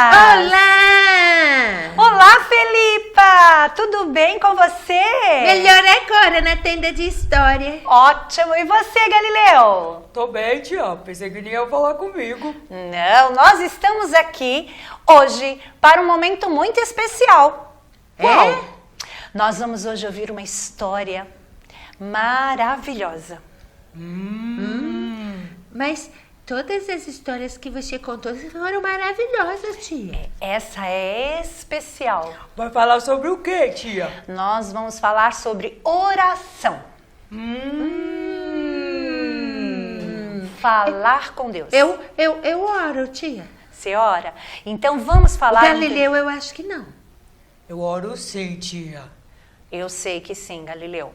Olá! Olá, Felipa! Tudo bem com você? Melhor agora na tenda de história. Ótimo! E você, Galileu? Tô bem, tia. Pensei que nem ia falar comigo. Não, nós estamos aqui hoje para um momento muito especial. Qual? Nós vamos hoje ouvir uma história maravilhosa. Mas todas as histórias que você contou foram maravilhosas, tia. Essa é especial. Vai falar sobre o quê, tia? Nós vamos falar sobre oração. Falar com Deus. Eu oro, tia. Você ora? Então vamos O falar... Galileu, eu acho que não. Eu oro sim, tia. Eu sei que sim, Galileu.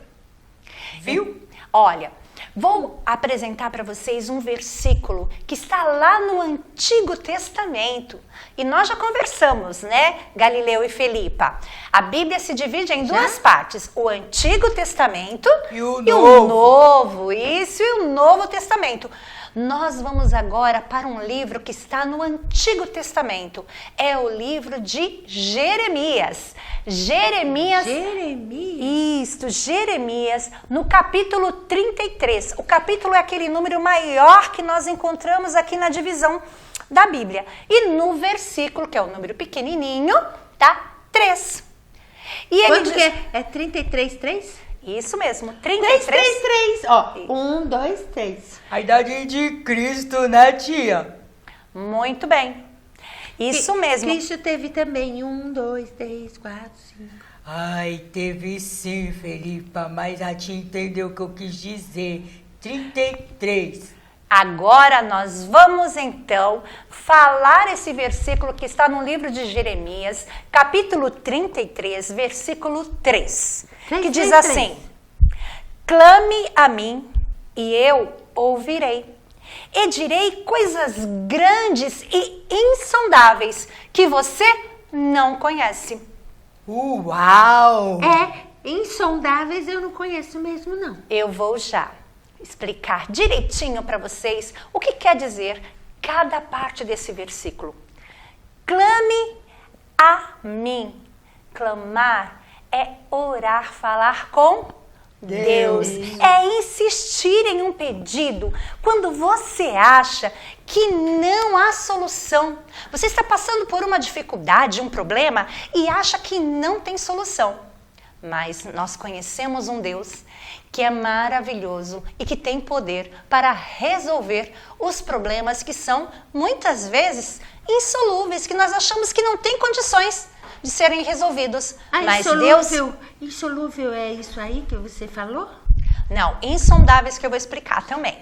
Viu? Olha, vou apresentar para vocês um versículo que está lá no Antigo Testamento. E nós já conversamos, né, Galileu e Felipa? A Bíblia se divide em duas partes. O Antigo Testamento E o Novo. Isso, e o Novo Testamento. Nós vamos agora para um livro que está no Antigo Testamento. É o livro de Jeremias. Jeremias. Isto, Jeremias, no capítulo 33. O capítulo é aquele número maior que nós encontramos aqui na divisão da Bíblia. E no versículo, que é o número pequenininho, tá? 3. E ele Quanto diz... que é? É 33,3? Isso mesmo, 33. 3. Ó, 1, 2, 3. A idade de Cristo, né, tia? Muito bem. Isso mesmo. Cristo teve também 1, 2, 3, 4, 5. Ai, teve sim, Felipa, mas a tia entendeu o que eu quis dizer. 33. Agora nós vamos então falar esse versículo que está no livro de Jeremias, capítulo 33, versículo 3, que diz assim: clame a mim e eu ouvirei, e direi coisas grandes e insondáveis que você não conhece. Uau! Insondáveis eu não conheço mesmo, não. Eu vou já explicar direitinho para vocês o que quer dizer cada parte desse versículo. Clame a mim. Clamar é orar, falar com Deus. É insistir em um pedido quando você acha que não há solução. Você está passando por uma dificuldade, um problema e acha que não tem solução. Mas nós conhecemos um Deus que é maravilhoso e que tem poder para resolver os problemas que são, muitas vezes, insolúveis, que nós achamos que não tem condições de serem resolvidos. Mas Deus... Insolúvel é isso aí que você falou? Não, insondáveis que eu vou explicar também.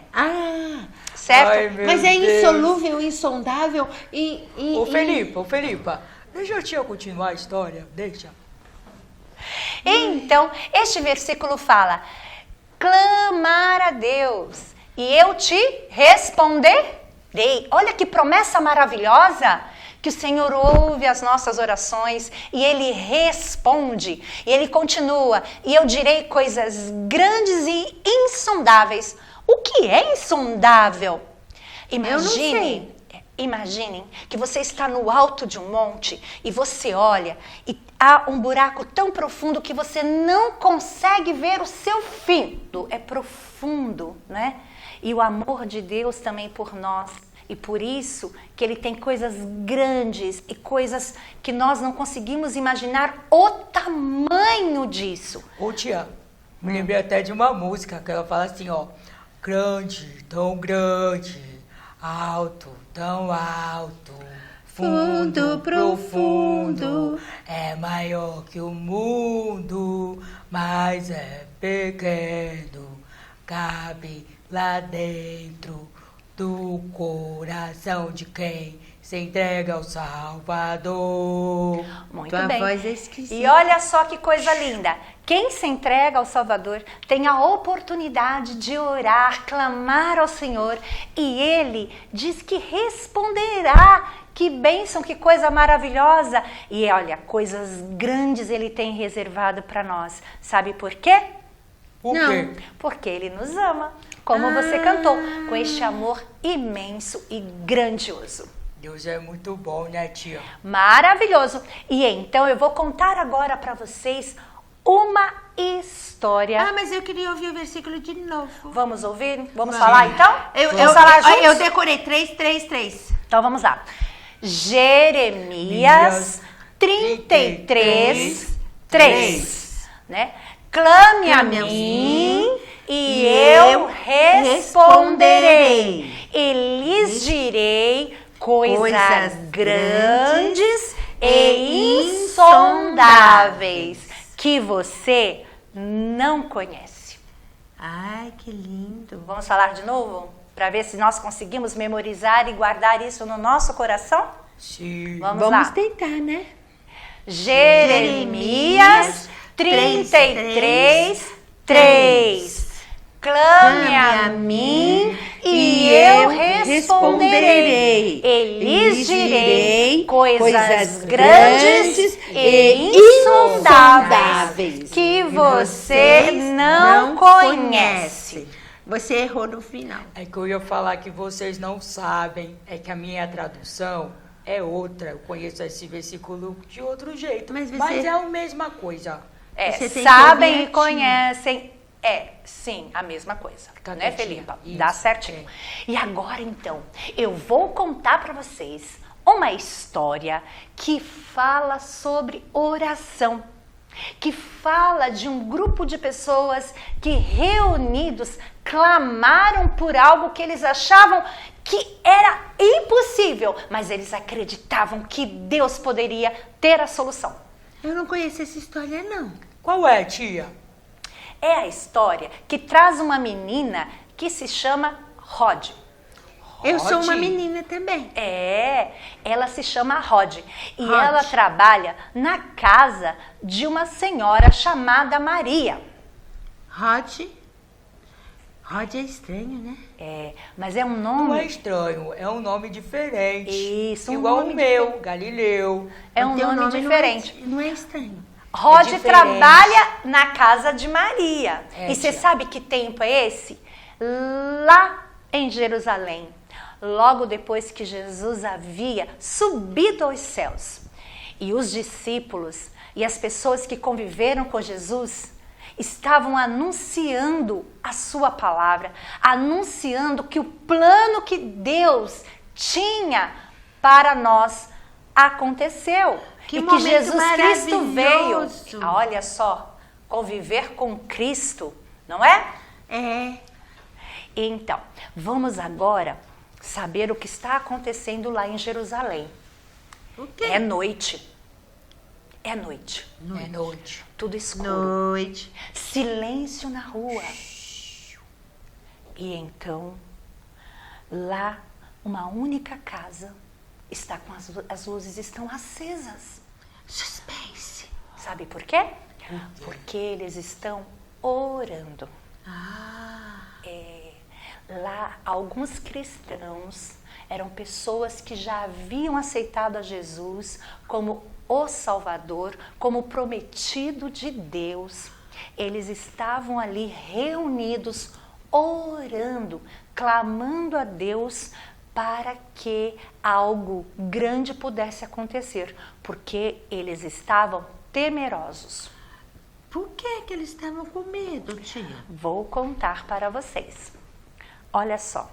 Certo? Ai, meu Mas é Deus. insolúvel, insondável e... Ô, Felipa, deixa a tia continuar a história, deixa. Então, este versículo fala: clamar a Deus e eu te responderei. Olha que promessa maravilhosa, que o Senhor ouve as nossas orações e Ele responde. E Ele continua: e eu direi coisas grandes e insondáveis. O que é insondável? Imaginem que você está no alto de um monte e você olha e há um buraco tão profundo que você não consegue ver o seu fim. É profundo, né? E o amor de Deus também por nós. E por isso que Ele tem coisas grandes e coisas que nós não conseguimos imaginar o tamanho disso. Ô, tia, me lembrei até de uma música que ela fala assim, ó. Grande, tão grande, alto, tão alto, fundo, profundo, é maior que o mundo, mas é pequeno, cabe lá dentro do coração de quem se entrega ao Salvador. Muito Tua bem. voz é esquisita. E olha só que coisa linda. Quem se entrega ao Salvador tem a oportunidade de orar, clamar ao Senhor, e Ele diz que responderá. Que bênção, que coisa maravilhosa. E olha, coisas grandes Ele tem reservado para nós. Sabe por quê? Por Não. quê? Porque Ele nos ama, como você cantou, com este amor imenso e grandioso. Deus é muito bom, né, tia? Maravilhoso. E então eu vou contar agora para vocês uma história. Ah, mas eu queria ouvir o versículo de novo. Vamos ouvir? Vamos falar então? Eu falar juntos? Eu decorei 3. Então vamos lá. Jeremias 33, 3. Né? Clame a mim e eu responderei. E lhes direi coisas grandes e insondáveis que você não conhece. Ai, que lindo. Vamos falar de novo? Para ver se nós conseguimos memorizar e guardar isso no nosso coração? Sim. Vamos lá. tentar, né? Jeremias 33, 3. Clame a mim e eu responderei. E lhes direi coisas grandes e insondáveis que você não conhece. Você errou no final. É que eu ia falar que vocês não sabem, é que a minha tradução é outra. Eu conheço esse versículo de outro jeito, Mas mas é a mesma coisa. Você tem que Sabem ouvir e a conhecem. Sim, a mesma coisa. Tá Né, certinho. Felipa? Isso, Dá certinho. E agora, então, eu vou contar para vocês uma história que fala sobre oração. Que fala de um grupo de pessoas que, reunidos, clamaram por algo que eles achavam que era impossível, mas eles acreditavam que Deus poderia ter a solução. Eu não conheço essa história, não. Qual é, tia? É a história que traz uma menina que se chama Rod. Eu sou Rod? uma menina também. Ela se chama Rod. E Rod. ela trabalha na casa de uma senhora chamada Maria. Rod é estranho, né? Mas é um Não é nome... estranho, é um nome diferente. Isso, um igual nome o meu, diferente. Galileu. É um Teu nome diferente. Não é estranho. Rod diferente. trabalha na casa de Maria. E você tia. sabe que tempo é esse? Lá em Jerusalém. Logo depois que Jesus havia subido aos céus. E os discípulos e as pessoas que conviveram com Jesus estavam anunciando a sua palavra, anunciando que o plano que Deus tinha para nós aconteceu. Que e que momento Jesus Cristo veio. maravilhoso. Olha só, conviver com Cristo, não é? É. Então, vamos agora saber o que está acontecendo lá em Jerusalém. O quê? É noite. É noite. É noite. Tudo escuro. Noite. Silêncio na rua. E então, lá, uma única casa está com as luzes estão acesas. Suspense. Sabe por quê? Porque eles estão orando. Lá, alguns cristãos eram pessoas que já haviam aceitado a Jesus como o Salvador, como prometido de Deus. Eles estavam ali reunidos, orando, clamando a Deus para que algo grande pudesse acontecer, porque eles estavam temerosos. Por que eles estavam com medo, tia? Vou contar para vocês. Olha só,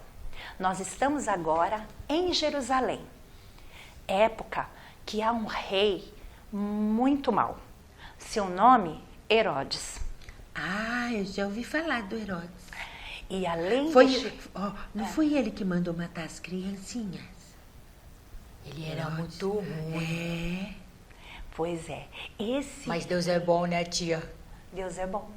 nós estamos agora em Jerusalém, época que há um rei muito mau. Seu nome, Herodes. Eu já ouvi falar do Herodes. E além Não foi ele que mandou matar as criancinhas? Ele era muito ruim. Pois é, Mas Deus é bom, né, tia? Deus é bom.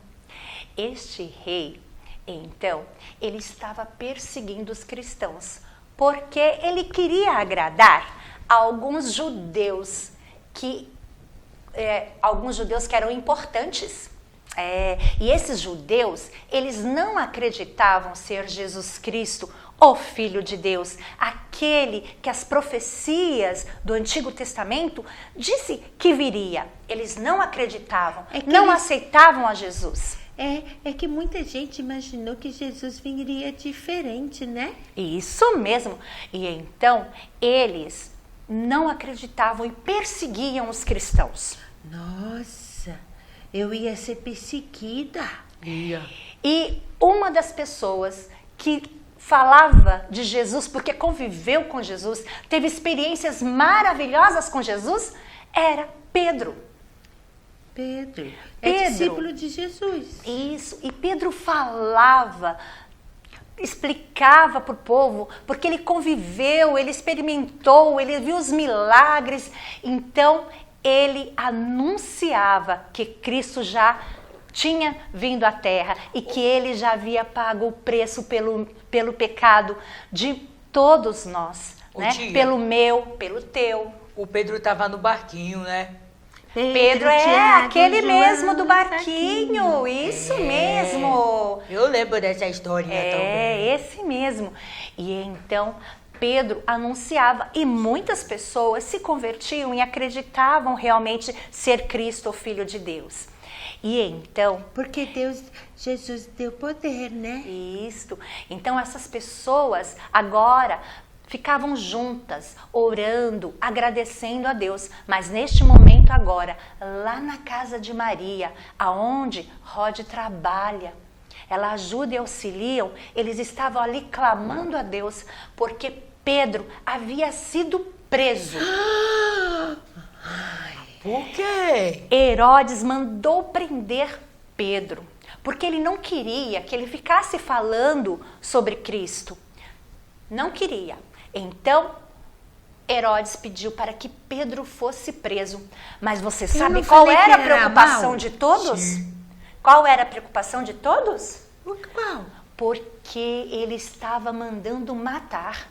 Este rei, então, ele estava perseguindo os cristãos, porque ele queria agradar a alguns judeus que eram importantes. E esses judeus, eles não acreditavam ser Jesus Cristo, o Filho de Deus, aquele que as profecias do Antigo Testamento disse que viria. Eles não acreditavam, não aceitavam a Jesus. É que muita gente imaginou que Jesus viria diferente, né? Isso mesmo. E então eles não acreditavam e perseguiam os cristãos. Nossa, eu ia ser perseguida. Ia. E uma das pessoas que falava de Jesus, porque conviveu com Jesus, teve experiências maravilhosas com Jesus, era Pedro. Pedro, Pedro. discípulo de Jesus. Isso, e Pedro falava, explicava para o povo, porque ele conviveu, ele experimentou, ele viu os milagres, então ele anunciava que Cristo já tinha vindo à terra e que ele já havia pago o preço pelo pecado de todos nós, né? Pelo meu, pelo teu. O Pedro estava no barquinho, né? Pedro é Tiago, aquele João, mesmo do barquinho, isso mesmo. Eu lembro dessa historinha também. É, esse mesmo. E então Pedro anunciava e muitas pessoas se convertiam e acreditavam realmente ser Cristo, o Filho de Deus. E então... Porque Jesus deu poder, né? Isso. Então essas pessoas agora ficavam juntas, orando, agradecendo a Deus. Mas neste momento agora, lá na casa de Maria, aonde Rod trabalha, ela ajuda e auxiliam, eles estavam ali clamando a Deus, porque Pedro havia sido preso. Por quê? Herodes mandou prender Pedro, porque ele não queria que ele ficasse falando sobre Cristo. Não queria. Então, Herodes pediu para que Pedro fosse preso. Mas você sabe qual era a preocupação de todos? Sim. Qual era a preocupação de todos? Qual? Porque ele estava mandando matar.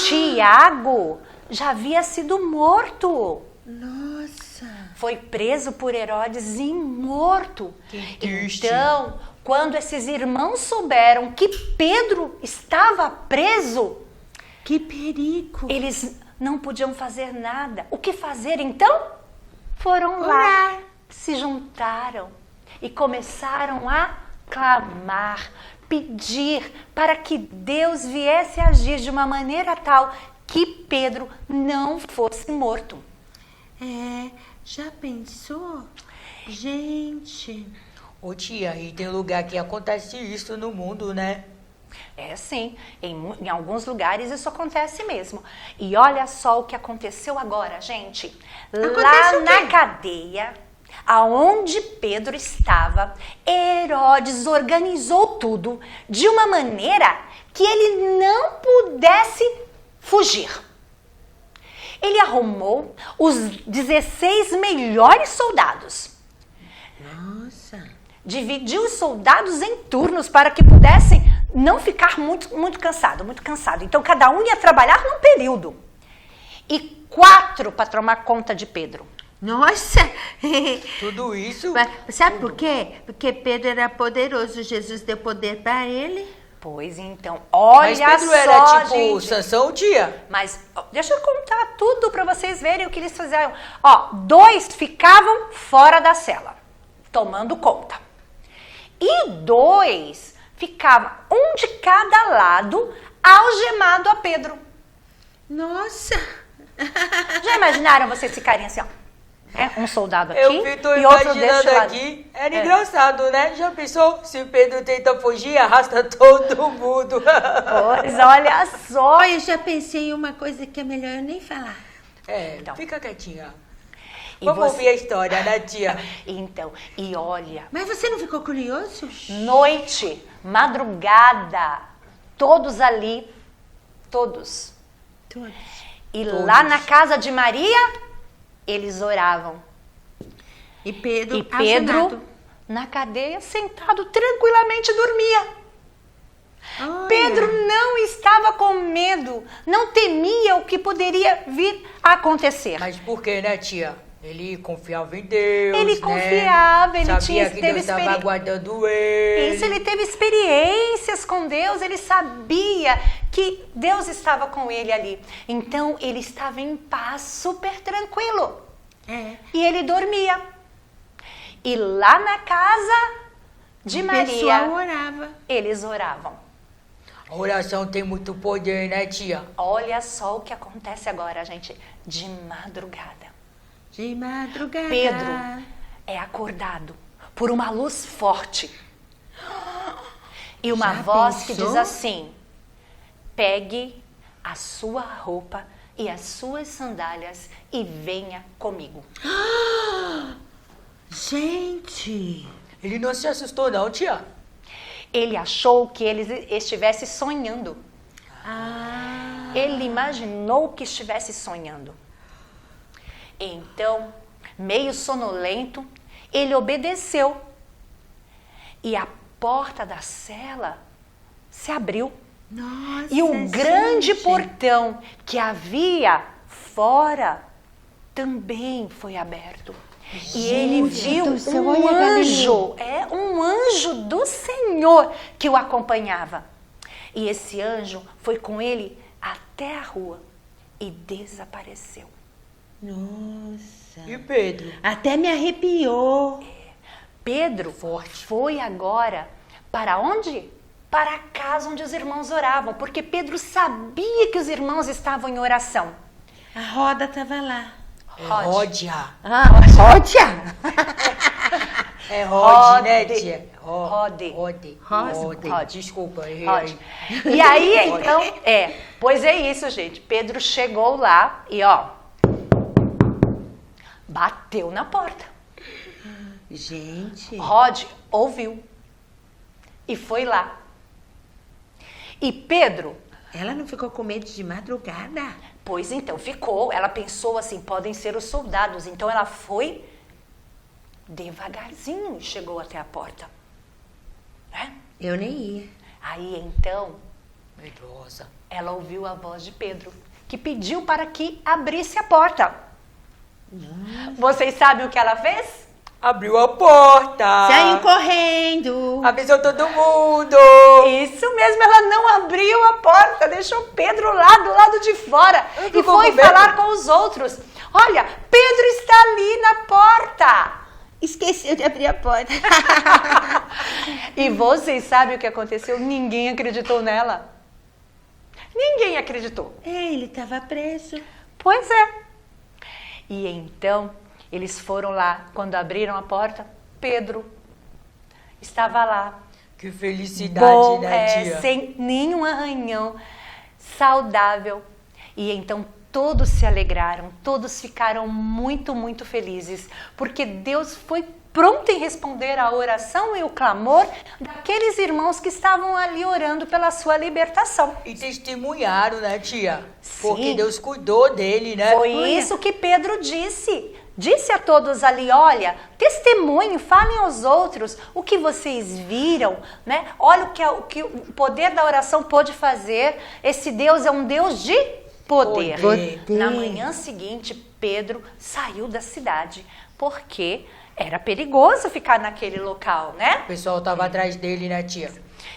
Tiago já havia sido morto. Nossa. Foi preso por Herodes e morto. Que triste. Então, quando esses irmãos souberam que Pedro estava preso, Que perigo. eles não podiam fazer nada. O que fazer então? Foram lá, Orar. se juntaram e começaram a clamar, pedir para que Deus viesse agir de uma maneira tal que Pedro não fosse morto. Já pensou? Gente. Ô tia, e tem lugar que acontece isso no mundo, né? É sim, em alguns lugares isso acontece mesmo. E olha só o que aconteceu agora, gente. Lá na cadeia, aonde Pedro estava, Herodes organizou tudo de uma maneira que ele não pudesse fugir. Ele arrumou os 16 melhores soldados. Nossa. Dividiu os soldados em turnos para que pudessem não ficar muito cansado. Então, cada um ia trabalhar num período. E 4 para tomar conta de Pedro. Nossa. Tudo isso. Sabe por quê? Porque Pedro era poderoso. Jesus deu poder para ele. Pois então, olha Mas Pedro só, era tipo gente. Sansão, tia? Mas ó, deixa eu contar tudo para vocês verem o que eles fizeram. Ó, 2 ficavam fora da cela, tomando conta. E 2 ficavam, um de cada lado, algemado a Pedro. Nossa. Já imaginaram vocês ficarem assim, ó? Um soldado aqui Eu vi, tô e outro imaginando desse lado. aqui. Era engraçado, né? Já pensou? Se o Pedro tenta fugir, arrasta todo mundo. Pois, olha só. Olha, eu já pensei em uma coisa que é melhor eu nem falar. Então. Fica quietinha. E Vamos você- ouvir a história, né, tia? Então, e olha, Mas você não ficou curioso? noite, madrugada, todos ali, todos. Todos. E Todos. lá na casa de Maria, eles oravam. E Pedro, E Pedro, algemado. na cadeia, sentado tranquilamente, dormia. Olha. Pedro não estava com medo, não temia o que poderia vir a acontecer. Mas por que, né, tia? Ele confiava em Deus, Ele né? confiava, ele Sabia que teve Deus estava guardando ele. Isso, ele teve experiências com Deus, ele sabia que Deus estava com ele ali. Então, ele estava em paz, super tranquilo. É. E ele dormia. E lá na casa, de O pessoal Maria, orava. eles oravam. A oração tem muito poder, né, tia? Olha só o que acontece agora, gente, de madrugada. De madrugada. Pedro é acordado por uma luz forte. E uma Já voz que pensou? diz assim: pegue a sua roupa e as suas sandálias e venha comigo. Gente. Ele não se assustou não, tia? Ele achou que ele estivesse sonhando. Ah. Ele imaginou que estivesse sonhando. Então, meio sonolento, ele obedeceu. E a porta da cela se abriu. Nossa, E o grande gente. portão que havia fora também foi aberto. E ele viu do céu, um olha, anjo, um anjo do Senhor que o acompanhava. E esse anjo foi com ele até a rua e desapareceu. Nossa. E Pedro? Até me arrepiou. Pedro foi agora para onde? Para a casa onde os irmãos oravam, porque Pedro sabia que os irmãos estavam em oração. A roda tava lá. É Ródia. Ah, Ródia. É Rod, né, Rode. tia? Rode. Rode. Rode. Rode. Desculpa, errei Pode. aí. E aí, então, pois é isso, gente. Pedro chegou lá e, bateu na porta. Gente. Rod ouviu e foi lá. E Pedro, Ela não ficou com medo de madrugada? pois então, ficou. Ela pensou assim, podem ser os soldados. Então ela foi devagarzinho e chegou até a porta. Né? Eu nem ia. Aí então, Medrosa. ela ouviu a voz de Pedro, que pediu para que abrisse a porta. Vocês sabem o que ela fez? Abriu a porta. Saiu correndo. Avisou todo mundo. Isso mesmo, ela não abriu a porta, deixou Pedro lá do lado de fora e ficou foi com medo? falar com os outros. Olha, Pedro está ali na porta. Esqueceu de abrir a porta. E vocês sabem o que aconteceu? Ninguém acreditou nela. Ninguém acreditou. Ele estava preso. Pois é. E então, eles foram lá. Quando abriram a porta, Pedro estava lá. Que felicidade, né, tia? Sem nenhum arranhão, saudável. E então todos se alegraram, todos ficaram muito, muito felizes, porque Deus foi pronto em responder à oração e o clamor daqueles irmãos que estavam ali orando pela sua libertação. E testemunharam, né, tia? Porque Sim. Deus cuidou dele, né? Foi isso que Pedro disse. Disse a todos ali, olha, testemunhem, falem aos outros o que vocês viram, né? Olha o que o poder da oração pôde fazer. Esse Deus é um Deus de poder. Poder. Na manhã seguinte, Pedro saiu da cidade, porque era perigoso ficar naquele local, né? O pessoal tava atrás dele, né, tia?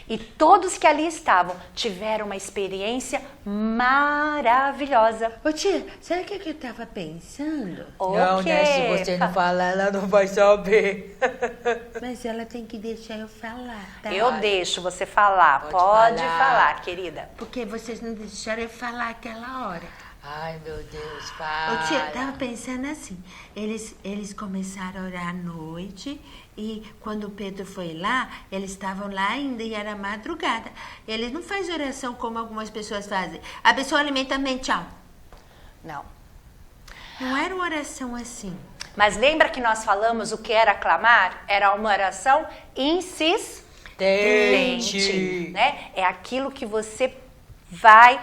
E todos que ali estavam tiveram uma experiência maravilhosa. Ô tia, sabe o que eu tava pensando? Não, né? Se você não falar, ela não vai saber. Mas ela tem que deixar eu falar, tá? Eu deixo você falar. Pode Pode falar. falar, querida. Porque vocês não deixaram eu falar aquela hora. Ai, meu Deus, Ô fala. tia, tava pensando assim, eles começaram a orar à noite e quando o Pedro foi lá, eles estavam lá ainda e era madrugada. Eles não fazem oração como algumas pessoas fazem. Abençoa, alimenta, amém, tchau. Não. Não era uma oração assim. Mas lembra que nós falamos o que era clamar? Era uma oração insistente, né? É aquilo que você vai,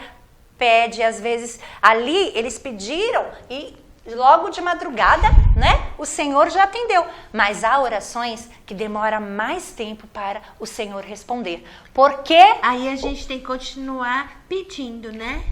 pede, às vezes, ali eles pediram e logo de madrugada, né? O Senhor já atendeu. Mas há orações que demoram mais tempo para o Senhor responder. Por quê? Aí a gente tem que continuar pedindo, né?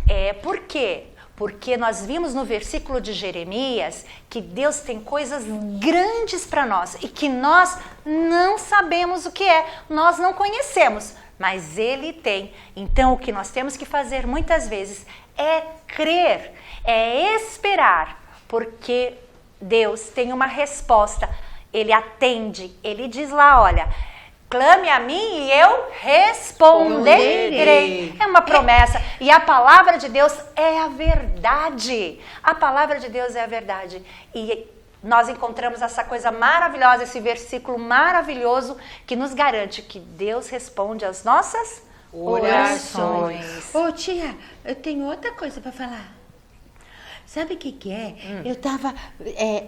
Por quê? Porque nós vimos no versículo de Jeremias que Deus tem coisas grandes para nós e que nós não sabemos o que é, nós não conhecemos, mas Ele tem. Então, o que nós temos que fazer muitas vezes é crer, é esperar, porque Deus tem uma resposta, Ele atende, Ele diz lá, olha, Clame a mim e eu responderei. É uma promessa. E a palavra de Deus é a verdade. A palavra de Deus é a verdade. E nós encontramos essa coisa maravilhosa, esse versículo maravilhoso que nos garante que Deus responde às nossas orações. Ô tia, eu tenho outra coisa para falar. Sabe o que é? Eu estava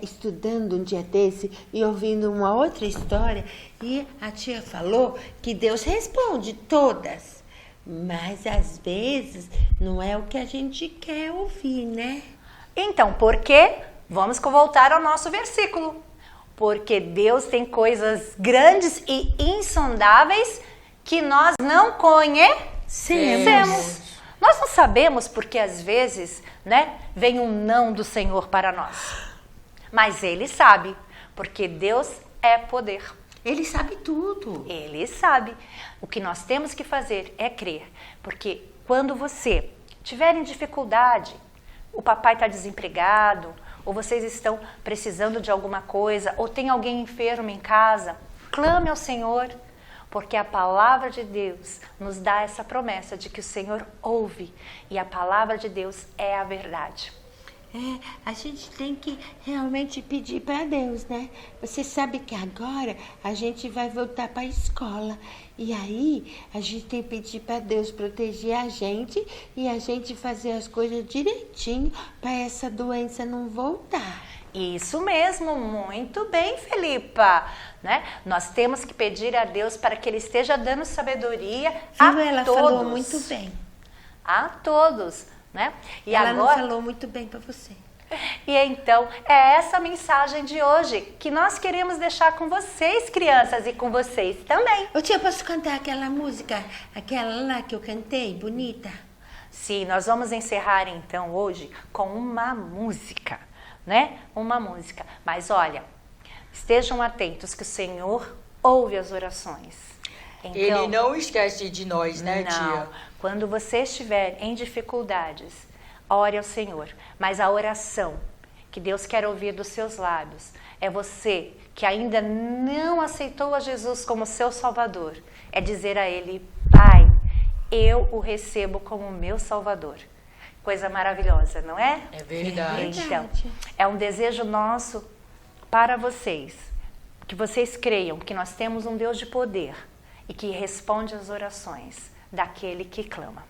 estudando um dia desse e ouvindo uma outra história e a tia falou que Deus responde todas, mas às vezes não é o que a gente quer ouvir, né? Então, por quê? Vamos voltar ao nosso versículo. Porque Deus tem coisas grandes e insondáveis que nós não conhecemos. Nós não sabemos porque às vezes, né, vem um não do Senhor para nós. Mas Ele sabe, porque Deus é poder. Ele sabe tudo. Ele sabe. O que nós temos que fazer é crer. Porque quando você tiver em dificuldade, o papai está desempregado, ou vocês estão precisando de alguma coisa, ou tem alguém enfermo em casa, clame ao Senhor. Porque a palavra de Deus nos dá essa promessa de que o Senhor ouve. E a palavra de Deus é a verdade. A gente tem que realmente pedir para Deus, né? Você sabe que agora a gente vai voltar para a escola. E aí a gente tem que pedir para Deus proteger a gente e a gente fazer as coisas direitinho para essa doença não voltar. Isso mesmo, muito bem, Felipa. Né? Nós temos que pedir a Deus para que Ele esteja dando sabedoria a todos. Ela falou muito bem. A todos, né? E ela agora... não falou muito bem para você. E então, é essa mensagem de hoje que nós queremos deixar com vocês, crianças, e com vocês também. Ô tia, posso cantar aquela música, aquela lá que eu cantei, bonita? Sim, nós vamos encerrar então hoje com uma música, né? Uma música. Mas olha, estejam atentos que o Senhor ouve as orações. Então, Ele não esquece de nós, né, não. tia? Quando você estiver em dificuldades, ore ao Senhor. Mas a oração que Deus quer ouvir dos seus lábios é você que ainda não aceitou a Jesus como seu Salvador. É dizer a Ele, Pai, eu o recebo como meu Salvador. Coisa maravilhosa, não é? É verdade. Então, é um desejo nosso para vocês, que vocês creiam que nós temos um Deus de poder e que responde às orações daquele que clama.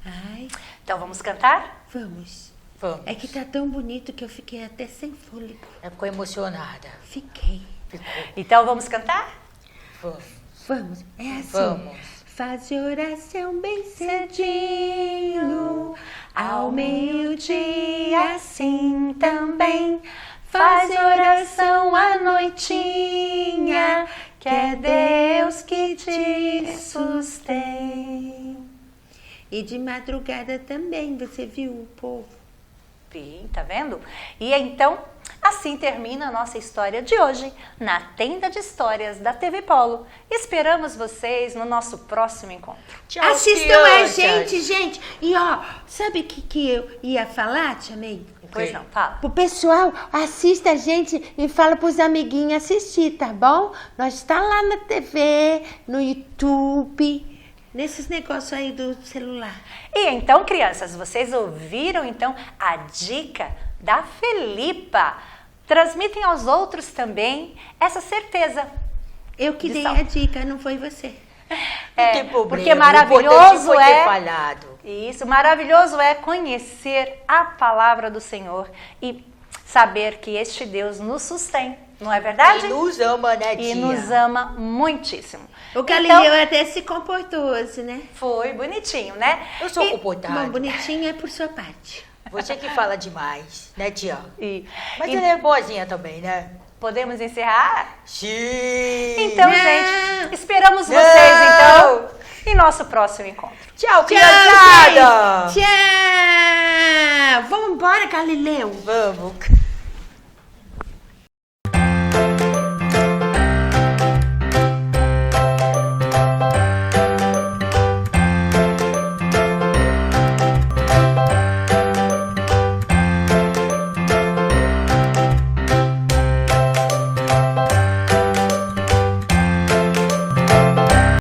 Ai, Então vamos cantar? vamos. Vamos. É que tá tão bonito que eu fiquei até sem fôlego. Ficou emocionada. Fiquei. Então vamos cantar? Vamos. Vamos. É assim. Vamos. Faz oração bem cedinho, ao meio-dia assim também. Faz oração à noitinha, que é Deus que te sustém. E de madrugada também, você viu o povo? Sim, tá vendo? E então, assim termina a nossa história de hoje, na Tenda de Histórias da TV Polo. Esperamos vocês no nosso próximo encontro. Tchau, Assistam a crianças. gente. E ó, sabe o que eu ia falar, Tia May? Pois não, fala. Pro pessoal, assista a gente e fala pros amiguinhos assistir, tá bom? Nós está lá na TV, no YouTube, nesses negócios aí do celular. E então, crianças, vocês ouviram então a dica da Felipa? Transmitem aos outros também essa certeza. Eu que De dei salve. a dica, não foi você. Não tem problema. Porque O maravilhoso importante foi ter é... falhado. Isso, maravilhoso é conhecer a palavra do Senhor e saber que este Deus nos sustém, não é verdade? E nos ama, né, tia? E nos ama muitíssimo. O Galileu Então, até se comportou hoje, né? foi bonitinho, né? Eu sou E- comportada. Bom, bonitinho é por sua parte. Você que fala demais, né, tia? Mas e ela é boazinha também, né? podemos encerrar? Sim! Então, Não. gente, esperamos vocês, então, em nosso próximo encontro. Tchau, Tchau, criançada! gente! Tchau! Vamos embora, Galileu! Vamos.